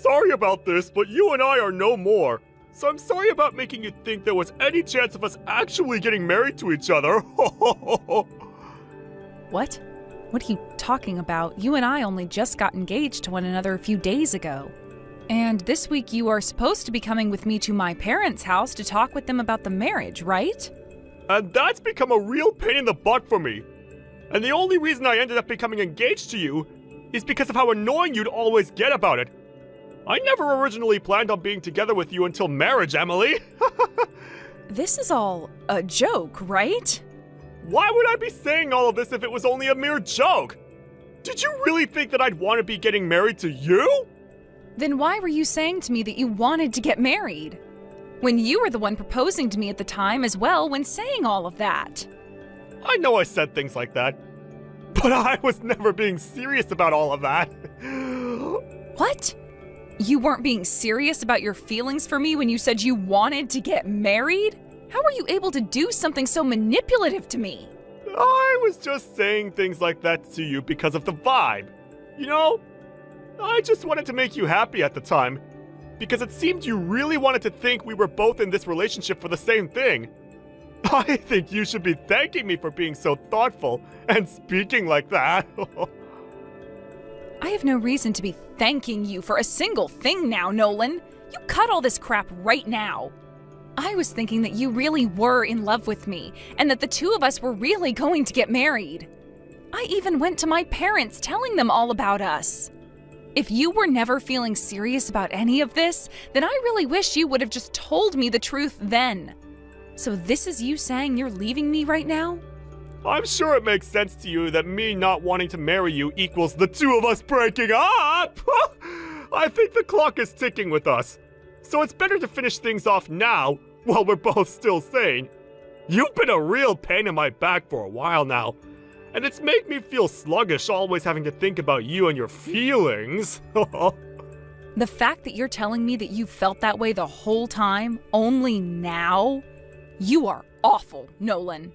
Sorry about this, but you and I are no more. So I'm sorry about making you think there was any chance of us actually getting married to each other. What? What are you talking about? You and I only just got engaged to one another a few days ago. And this week you are supposed to be coming with me to my parents' house to talk with them about the marriage, right? And that's become a real pain in the butt for me. And the only reason I ended up becoming engaged to you is because of how annoying you'd always get about it. I never originally planned on being together with you until marriage, Emily. This is all a joke, right? Why would I be saying all of this if it was only a mere joke? Did you really think that I'd want to be getting married to you? Then why were you saying to me that you wanted to get married? When you were the one proposing to me at the time as well when saying all of that. I know I said things like that, but I was never being serious about all of that. What? You weren't being serious about your feelings for me when you said you wanted to get married? How were you able to do something so manipulative to me? I was just saying things like that to you because of the vibe. You know, I just wanted to make you happy at the time, because it seemed you really wanted to think we were both in this relationship for the same thing. I think you should be thanking me for being so thoughtful and speaking like that. I have no reason to be thanking you for a single thing now, Nolan. You cut all this crap right now. I was thinking that you really were in love with me, and that the two of us were really going to get married. I even went to my parents telling them all about us. If you were never feeling serious about any of this, then I really wish you would have just told me the truth then. So this is you saying you're leaving me right now? I'm sure it makes sense to you that me not wanting to marry you equals the two of us breaking up! I think the clock is ticking with us. So it's better to finish things off now, while we're both still sane. You've been a real pain in my back for a while now, and it's made me feel sluggish always having to think about you and your feelings. The fact that you're telling me that you felt that way the whole time, only now? You are awful, Nolan.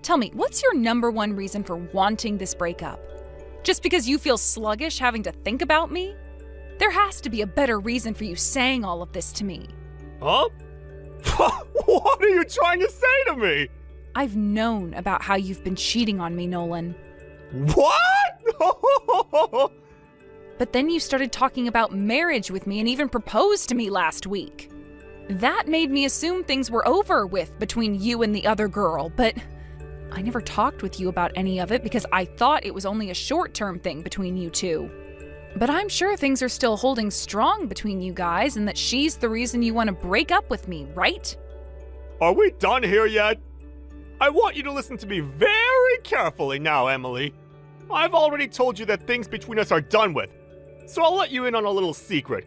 Tell me, what's your number one reason for wanting this breakup? Just because you feel sluggish having to think about me? There has to be a better reason for you saying all of this to me. Huh? What are you trying to say to me? I've known about how you've been cheating on me, Nolan. What? But then you started talking about marriage with me and even proposed to me last week. That made me assume things were over with between you and the other girl, but I never talked with you about any of it because I thought it was only a short-term thing between you two. But I'm sure things are still holding strong between you guys and that she's the reason you want to break up with me, right? Are we done here yet? I want you to listen to me very carefully now, Emily. I've already told you that things between us are done with, so I'll let you in on a little secret.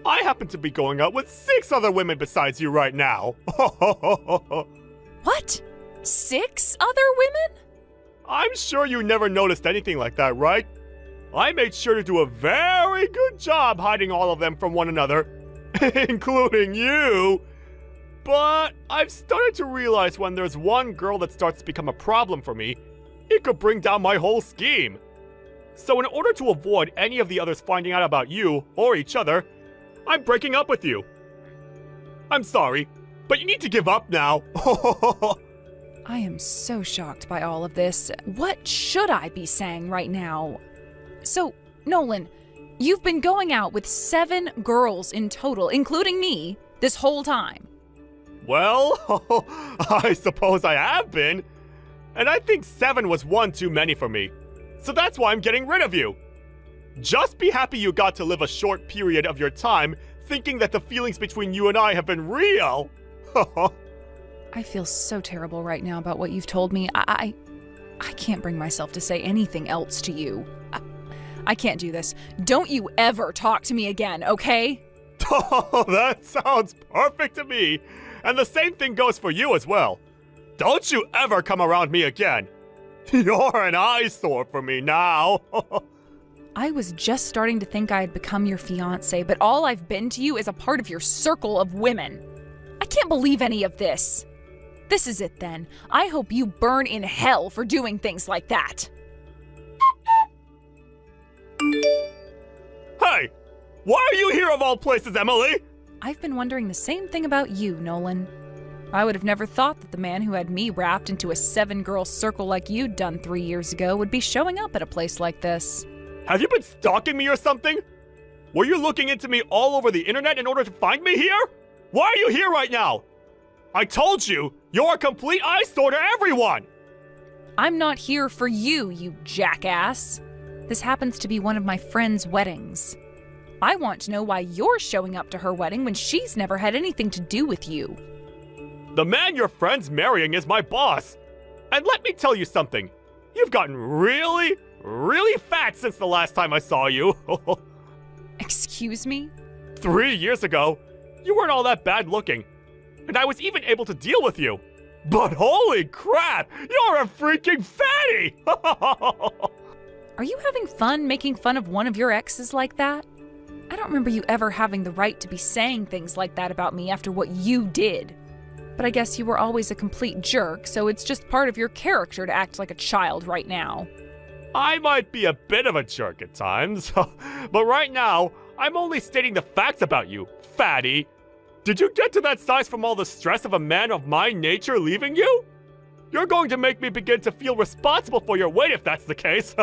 I happen to be going out with 6 other women besides you right now. What? 6 other women? I'm sure you never noticed anything like that, right? I made sure to do a very good job hiding all of them from one another, including you. But I've started to realize when there's one girl that starts to become a problem for me, it could bring down my whole scheme. So in order to avoid any of the others finding out about you or each other, I'm breaking up with you. I'm sorry, but you need to give up now. I am so shocked by all of this. What should I be saying right now? So, Nolan, you've been going out with 7 girls in total, including me, this whole time. Well, I suppose I have been. And I think 7 was one too many for me. So that's why I'm getting rid of you. Just be happy you got to live a short period of your time thinking that the feelings between you and I have been real. I feel so terrible right now about what you've told me. I can't bring myself to say anything else to you. I can't do this. Don't you ever talk to me again, okay? Oh, that sounds perfect to me. And the same thing goes for you as well. Don't you ever come around me again. You're an eyesore for me now. I was just starting to think I had become your fiancé, but all I've been to you is a part of your circle of women. I can't believe any of this. This is it then. I hope you burn in hell for doing things like that. Hey, Why are you here of all places, Emily? I've been wondering the same thing about you, Nolan. I would have never thought that the man who had me wrapped into a 7-girl circle like you'd done 3 years ago would be showing up at a place like this. Have you been stalking me or something? Were you looking into me all over the internet in order to find me here? Why are you here right now? I told you, you're a complete eyesore to everyone! I'm not here for you, you jackass. This happens to be one of my friend's weddings. I want to know why you're showing up to her wedding when she's never had anything to do with you. The man your friend's marrying is my boss. And let me tell you something. You've gotten really, really fat since the last time I saw you. Excuse me? 3 years ago, you weren't all that bad looking. And I was even able to deal with you. But holy crap, you're a freaking fatty! Are you having fun making fun of one of your exes like that? I don't remember you ever having the right to be saying things like that about me after what you did. But I guess you were always a complete jerk, so it's just part of your character to act like a child right now. I might be a bit of a jerk at times, but right now, I'm only stating the facts about you, fatty. Did you get to that size from all the stress of a man of my nature leaving you? You're going to make me begin to feel responsible for your weight if that's the case.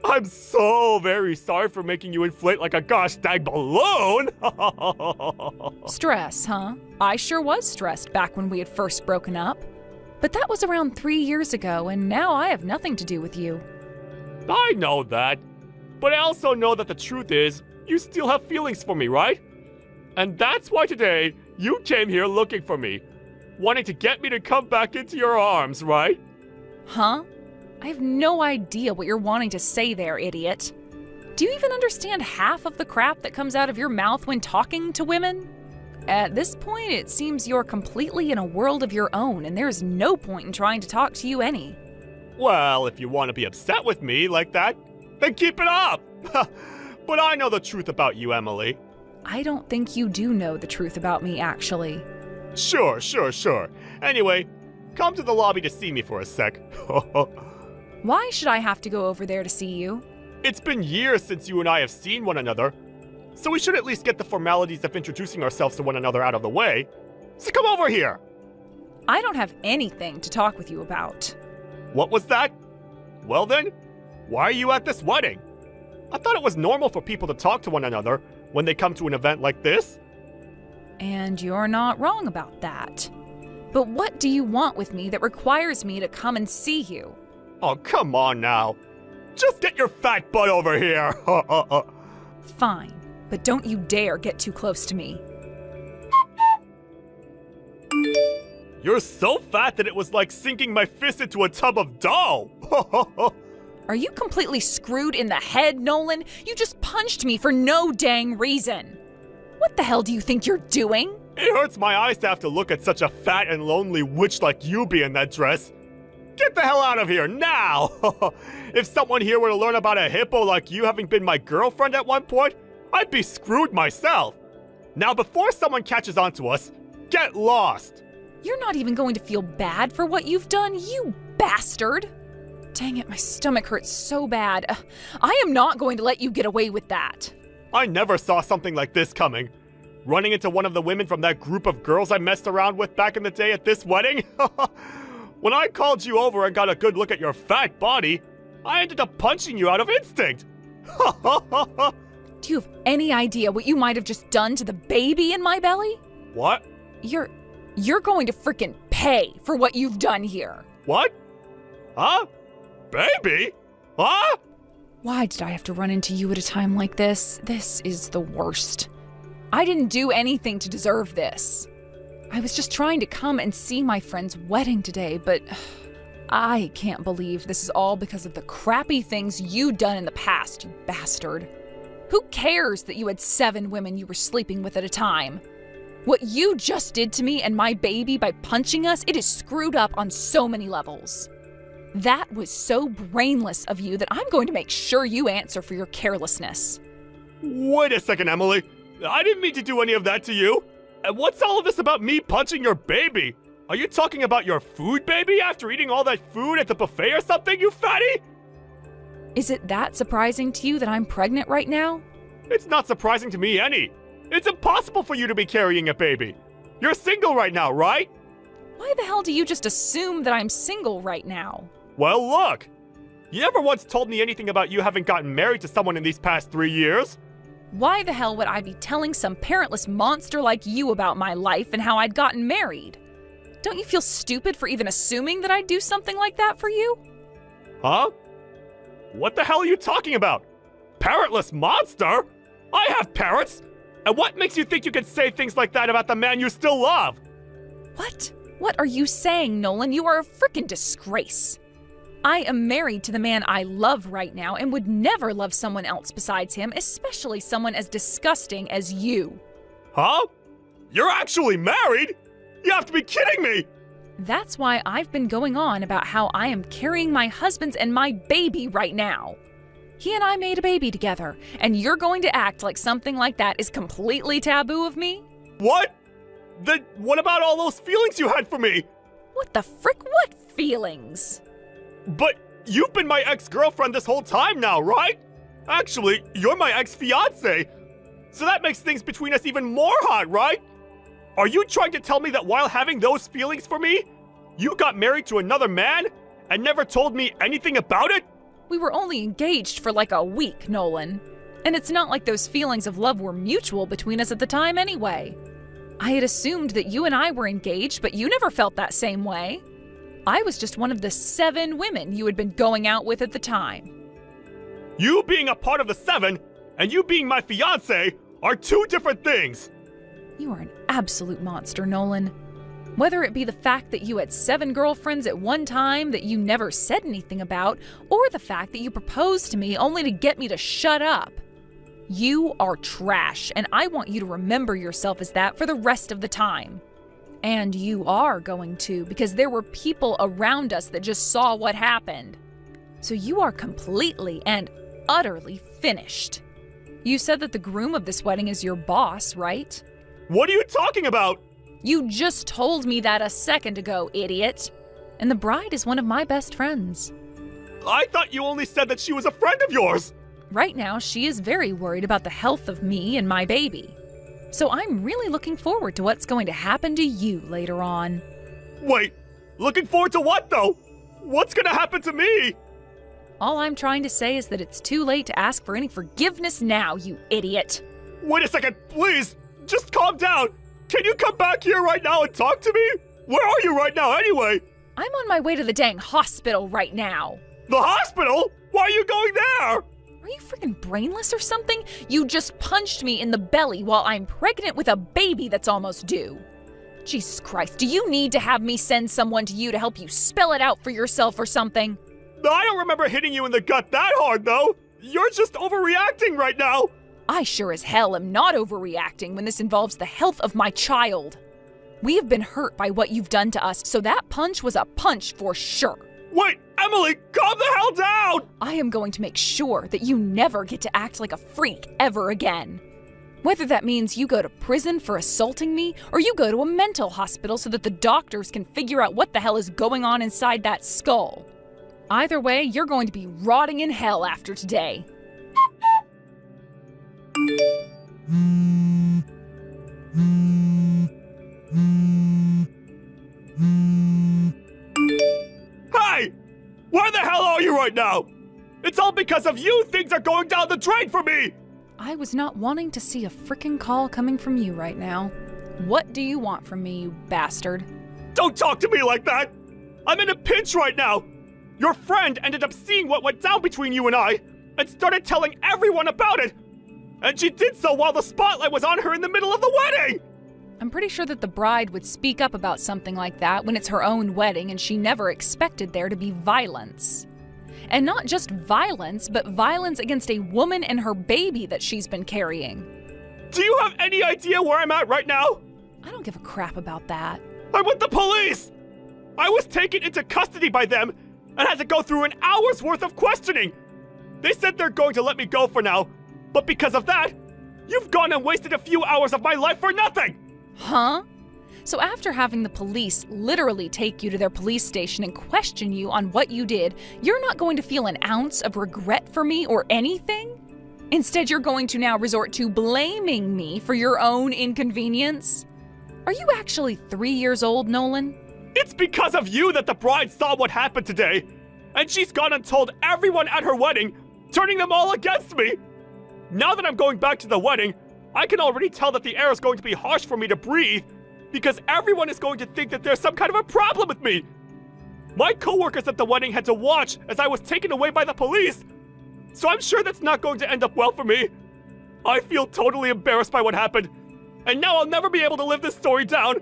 I'm so very sorry for making you inflate like a gosh dang balloon. Stress, huh? I sure was stressed back when we had first broken up. But that was around 3 years ago, and now I have nothing to do with you. I know that. But I also know that the truth is, you still have feelings for me, right? And that's why today, you came here looking for me. Wanting to get me to come back into your arms, right? Huh? I have no idea what you're wanting to say there, idiot. Do you even understand half of the crap that comes out of your mouth when talking to women? At this point, it seems you're completely in a world of your own, and there's no point in trying to talk to you any. Well, if you want to be upset with me like that, then keep it up. But I know the truth about you, Emily. I don't think you do know the truth about me, actually. Sure. Anyway, come to the lobby to see me for a sec. Why should I have to go over there to see you? It's been years since you and I have seen one another, so we should at least get the formalities of introducing ourselves to one another out of the way. So come over here! I don't have anything to talk with you about. What was that? Well then, why are you at this wedding? I thought it was normal for people to talk to one another when they come to an event like this. And you're not wrong about that. But what do you want with me that requires me to come and see you? Oh, come on now. Just get your fat butt over here. Fine, but don't you dare get too close to me. You're so fat that it was like sinking my fist into a tub of dough. Are you completely screwed in the head, Nolan? You just punched me for no dang reason. What the hell do you think you're doing? It hurts my eyes to have to look at such a fat and lonely witch like you be in that dress. Get the hell out of here, now! If someone here were to learn about a hippo like you having been my girlfriend at one point, I'd be screwed myself. Now, before someone catches on to us, get lost. You're not even going to feel bad for what you've done, you bastard! Dang it, my stomach hurts so bad. I am not going to let you get away with that. I never saw something like this coming. Running into one of the women from that group of girls I messed around with back in the day at this wedding? When I called you over and got a good look at your fat body, I ended up punching you out of instinct. Do you have any idea what you might have just done to the baby in my belly? What? You're going to frickin' pay for what you've done here. What? Huh? Baby? Huh? Why did I have to run into you at a time like this? This is the worst. I didn't do anything to deserve this. I was just trying to come and see my friend's wedding today, but I can't believe this is all because of the crappy things you'd done in the past, you bastard. Who cares that you had 7 women you were sleeping with at a time? What you just did to me and my baby by punching us, it is screwed up on so many levels. That was so brainless of you that I'm going to make sure you answer for your carelessness. Wait a second, Emily. I didn't mean to do any of that to you. And what's all of this about me punching your baby? Are you talking about your food baby after eating all that food at the buffet or something, you fatty? Is it that surprising to you that I'm pregnant right now? It's not surprising to me any. It's impossible for you to be carrying a baby. You're single right now, right? Why the hell do you just assume that I'm single right now? Well, look. You never once told me anything about you having gotten married to someone in these past 3 years. Why the hell would I be telling some parentless monster like you about my life and how I'd gotten married? Don't you feel stupid for even assuming that I'd do something like that for you? Huh? What the hell are you talking about? Parentless monster? I have parents! And what makes you think you can say things like that about the man you still love? What? What are you saying, Nolan? You are a frickin' disgrace. I am married to the man I love right now and would never love someone else besides him, especially someone as disgusting as you. Huh? You're actually married? You have to be kidding me! That's why I've been going on about how I am carrying my husband's and my baby right now. He and I made a baby together, and you're going to act like something like that is completely taboo of me? What? Then what about all those feelings you had for me? What the frick? What feelings? But you've been my ex-girlfriend this whole time now, right? Actually, you're my ex-fiancé. So that makes things between us even more hot, right? Are you trying to tell me that while having those feelings for me, you got married to another man and never told me anything about it? We were only engaged for like a week, Nolan. And it's not like those feelings of love were mutual between us at the time anyway. I had assumed that you and I were engaged, but you never felt that same way. I was just one of the 7 women you had been going out with at the time. You being a part of the 7 and you being my fiancé are 2 different things. You are an absolute monster, Nolan. Whether it be the fact that you had 7 girlfriends at one time that you never said anything about, or the fact that you proposed to me only to get me to shut up. You are trash, and I want you to remember yourself as that for the rest of the time. And you are going to, because there were people around us that just saw what happened. So you are completely and utterly finished. You said that the groom of this wedding is your boss, right? What are you talking about? You just told me that a second ago, idiot. And the bride is one of my best friends. I thought you only said that she was a friend of yours. Right now, she is very worried about the health of me and my baby. So I'm really looking forward to what's going to happen to you later on. Wait, looking forward to what though? What's gonna happen to me? All I'm trying to say is that it's too late to ask for any forgiveness now, you idiot. Wait a second, please. Just calm down. Can you come back here right now and talk to me? Where are you right now anyway? I'm on my way to the dang hospital right now. The hospital? Why are you going there? Are you freaking brainless or something? You just punched me in the belly while I'm pregnant with a baby that's almost due. Jesus Christ, do you need to have me send someone to you to help you spell it out for yourself or something? I don't remember hitting you in the gut that hard though. You're just overreacting right now. I sure as hell am not overreacting when this involves the health of my child. We have been hurt by what you've done to us, so that punch was a punch for sure. Wait, Emily, calm the hell down! I am going to make sure that you never get to act like a freak ever again. Whether that means you go to prison for assaulting me, or you go to a mental hospital so that the doctors can figure out what the hell is going on inside that skull. Either way, you're going to be rotting in hell after today. Hey! Where the hell are you right now? It's all because of you things are going down the drain for me! I was not wanting to see a frickin' call coming from you right now. What do you want from me, you bastard? Don't talk to me like that! I'm in a pinch right now! Your friend ended up seeing what went down between you and I, and started telling everyone about it! And she did so while the spotlight was on her in the middle of the wedding! I'm pretty sure that the bride would speak up about something like that when it's her own wedding and she never expected there to be violence. And not just violence, but violence against a woman and her baby that she's been carrying. Do you have any idea where I'm at right now? I don't give a crap about that. I'm with the police! I was taken into custody by them and had to go through an hour's worth of questioning. They said they're going to let me go for now, but because of that, you've gone and wasted a few hours of my life for nothing! Huh? So after having the police literally take you to their police station and question you on what you did, you're not going to feel an ounce of regret for me or anything? Instead, you're going to now resort to blaming me for your own inconvenience. Are you actually 3 years old, Nolan? It's because of you that the bride saw what happened today. And she's gone and told everyone at her wedding, turning them all against me. Now that I'm going back to the wedding, I can already tell that the air is going to be harsh for me to breathe because everyone is going to think that there's some kind of a problem with me. My coworkers at the wedding had to watch as I was taken away by the police, so I'm sure that's not going to end up well for me. I feel totally embarrassed by what happened, and now I'll never be able to live this story down.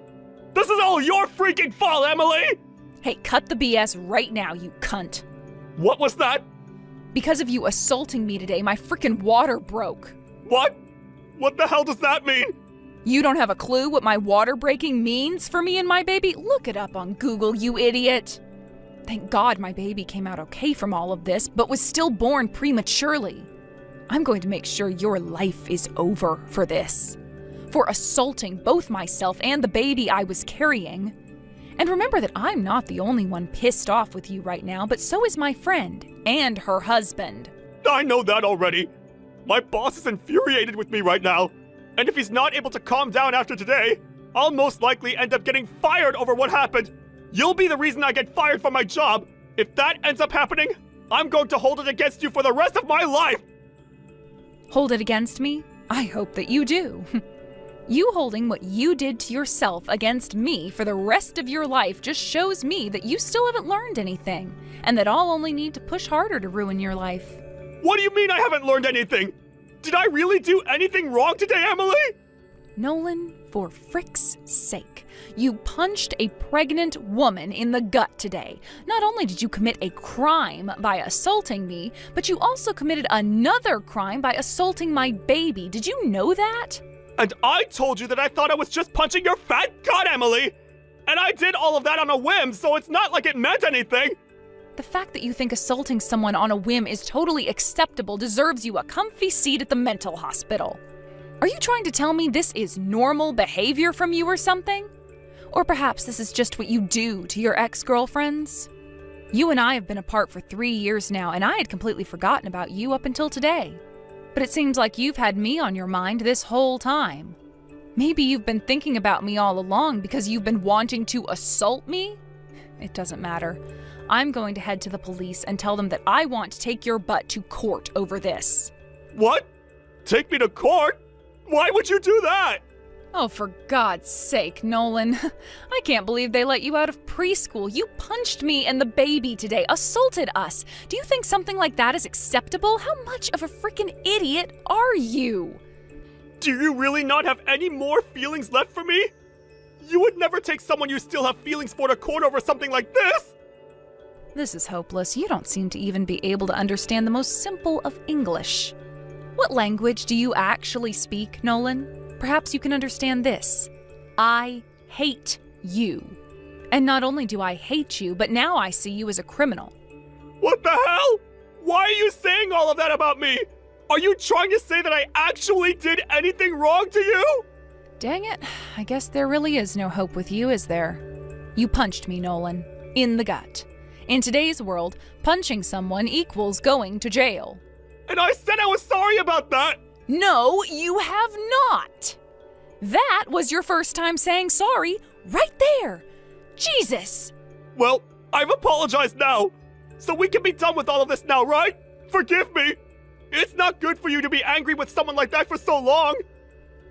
This is all your freaking fault, Emily! Hey, cut the BS right now, you cunt. What was that? Because of you assaulting me today, my frickin' water broke. What? What the hell does that mean? You don't have a clue what my water breaking means for me and my baby? Look it up on Google, you idiot. Thank God my baby came out okay from all of this, but was still born prematurely. I'm going to make sure your life is over for this. For assaulting both myself and the baby I was carrying. And remember that I'm not the only one pissed off with you right now, but so is my friend and her husband. I know that already. My boss is infuriated with me right now. And if he's not able to calm down after today, I'll most likely end up getting fired over what happened. You'll be the reason I get fired from my job. If that ends up happening, I'm going to hold it against you for the rest of my life. Hold it against me? I hope that you do. You holding what you did to yourself against me for the rest of your life just shows me that you still haven't learned anything, and that I'll only need to push harder to ruin your life. What do you mean I haven't learned anything? Did I really do anything wrong today, Emily? Nolan, for frick's sake, you punched a pregnant woman in the gut today. Not only did you commit a crime by assaulting me, but you also committed another crime by assaulting my baby. Did you know that? And I told you that I thought I was just punching your fat gut, Emily! And I did all of that on a whim, so it's not like it meant anything! The fact that you think assaulting someone on a whim is totally acceptable deserves you a comfy seat at the mental hospital. Are you trying to tell me this is normal behavior from you or something? Or perhaps this is just what you do to your ex-girlfriends? You and I have been apart for 3 years now, and I had completely forgotten about you up until today. But it seems like you've had me on your mind this whole time. Maybe you've been thinking about me all along because you've been wanting to assault me? It doesn't matter. I'm going to head to the police and tell them that I want to take your butt to court over this. What? Take me to court? Why would you do that? Oh, for God's sake, Nolan. I can't believe they let you out of preschool. You punched me and the baby today, assaulted us. Do you think something like that is acceptable? How much of a freaking idiot are you? Do you really not have any more feelings left for me? You would never take someone you still have feelings for to court over something like this? This is hopeless. You don't seem to even be able to understand the most simple of English. What language do you actually speak, Nolan? Perhaps you can understand this. I hate you. And not only do I hate you, but now I see you as a criminal. What the hell? Why are you saying all of that about me? Are you trying to say that I actually did anything wrong to you? Dang it, I guess there really is no hope with you, is there? You punched me, Nolan, in the gut. In today's world, punching someone equals going to jail. And I said I was sorry about that! No, you have not! That was your first time saying sorry, right there! Jesus! Well, I've apologized now, so we can be done with all of this now, right? Forgive me! It's not good for you to be angry with someone like that for so long!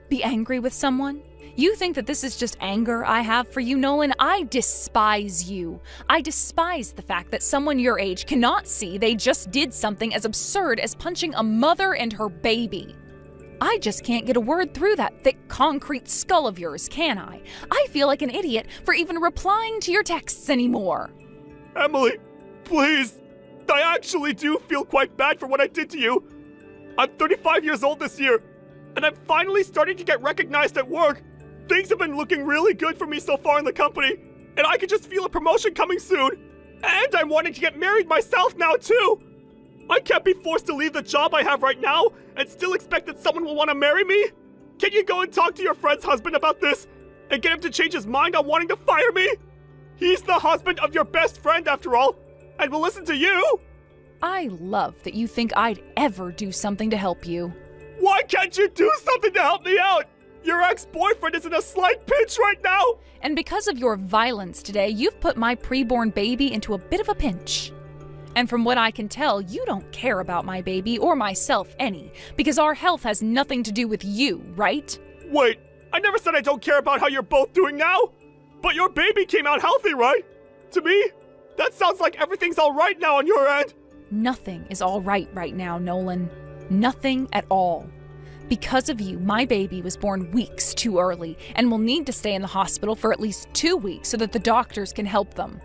Be angry with someone? You think that this is just anger I have for you, Nolan? I despise you. I despise the fact that someone your age cannot see they just did something as absurd as punching a mother and her baby. I just can't get a word through that thick concrete skull of yours, can I? I feel like an idiot for even replying to your texts anymore. Emily, please. I actually do feel quite bad for what I did to you. I'm 35 years old this year, and I'm finally starting to get recognized at work. Things have been looking really good for me so far in the company, and I can just feel a promotion coming soon. And I'm wanting to get married myself now, too. I can't be forced to leave the job I have right now and still expect that someone will want to marry me. Can you go and talk to your friend's husband about this and get him to change his mind on wanting to fire me? He's the husband of your best friend, after all, and will listen to you. I love that you think I'd ever do something to help you. Why can't you do something to help me out? Your ex-boyfriend is in a slight pinch right now! And because of your violence today, you've put my preborn baby into a bit of a pinch. And from what I can tell, you don't care about my baby or myself any, because our health has nothing to do with you, right? Wait, I never said I don't care about how you're both doing now! But your baby came out healthy, right? To me, that sounds like everything's alright now on your end! Nothing is all right now, Nolan. Nothing at all. Because of you, my baby was born weeks too early and will need to stay in the hospital for at least 2 weeks so that the doctors can help them.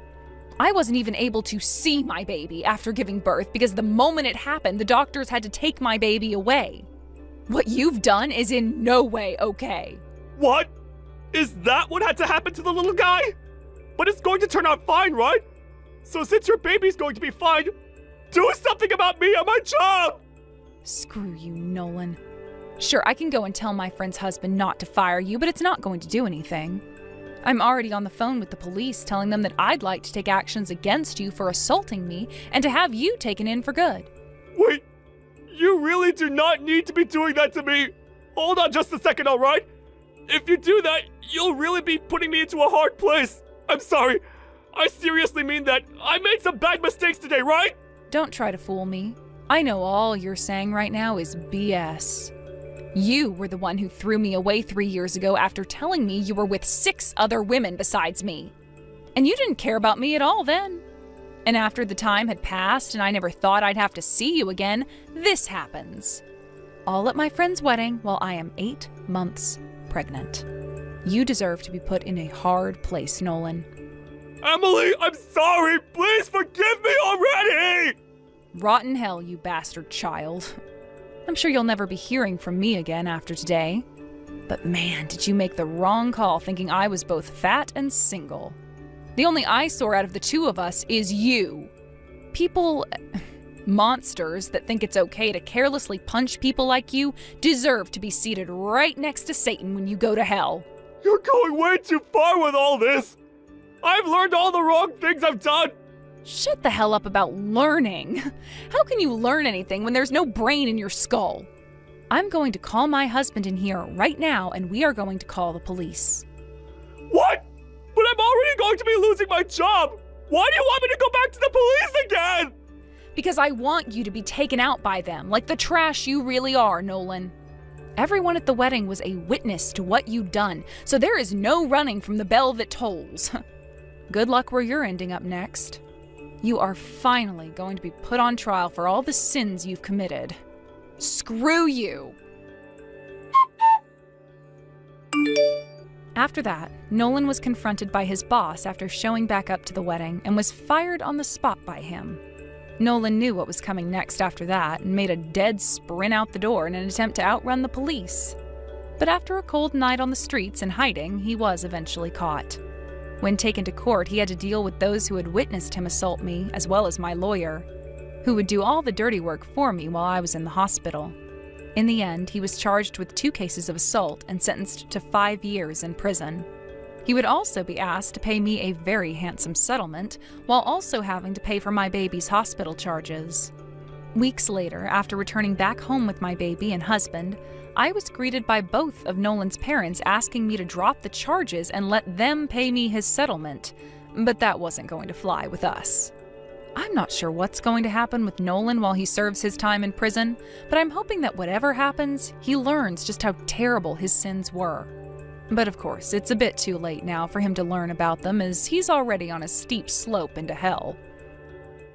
I wasn't even able to see my baby after giving birth because the moment it happened, the doctors had to take my baby away. What you've done is in no way okay. What? Is that what had to happen to the little guy? But it's going to turn out fine, right? So since your baby's going to be fine, do something about me and my job! Screw you, Nolan. Sure, I can go and tell my friend's husband not to fire you, but it's not going to do anything. I'm already on the phone with the police telling them that I'd like to take actions against you for assaulting me and to have you taken in for good. Wait, you really do not need to be doing that to me. Hold on just a second, alright? If you do that, you'll really be putting me into a hard place. I'm sorry. I seriously mean that. I made some bad mistakes today, right? Don't try to fool me. I know all you're saying right now is BS. You were the one who threw me away 3 years ago after telling me you were with 6 other women besides me. And you didn't care about me at all then. And after the time had passed and I never thought I'd have to see you again, this happens. All at my friend's wedding while I am 8 months pregnant. You deserve to be put in a hard place, Nolan. Emily, I'm sorry. Please forgive me already! Rotten hell, you bastard child. I'm sure you'll never be hearing from me again after today. But man, did you make the wrong call thinking I was both fat and single. The only eyesore out of the two of us is you. People, monsters that think it's okay to carelessly punch people like you deserve to be seated right next to Satan when you go to hell. You're going way too far with all this. I've learned all the wrong things I've done. Shut the hell up about learning. How can you learn anything when there's no brain in your skull? I'm going to call my husband in here right now, and we are going to call the police. What? But I'm already going to be losing my job. Why do you want me to go back to the police again? Because I want you to be taken out by them, like the trash you really are, Nolan. Everyone at the wedding was a witness to what you'd done, so there is no running from the bell that tolls. Good luck where you're ending up next. You are finally going to be put on trial for all the sins you've committed. Screw you! After that, Nolan was confronted by his boss after showing back up to the wedding and was fired on the spot by him. Nolan knew what was coming next after that and made a dead sprint out the door in an attempt to outrun the police. But after a cold night on the streets and hiding, he was eventually caught. When taken to court, he had to deal with those who had witnessed him assault me, as well as my lawyer, who would do all the dirty work for me while I was in the hospital. In the end, he was charged with 2 cases of assault and sentenced to 5 years in prison. He would also be asked to pay me a very handsome settlement, while also having to pay for my baby's hospital charges. Weeks later, after returning back home with my baby and husband, I was greeted by both of Nolan's parents asking me to drop the charges and let them pay me his settlement, but that wasn't going to fly with us. I'm not sure what's going to happen with Nolan while he serves his time in prison, but I'm hoping that whatever happens, he learns just how terrible his sins were. But of course, it's a bit too late now for him to learn about them, as he's already on a steep slope into hell.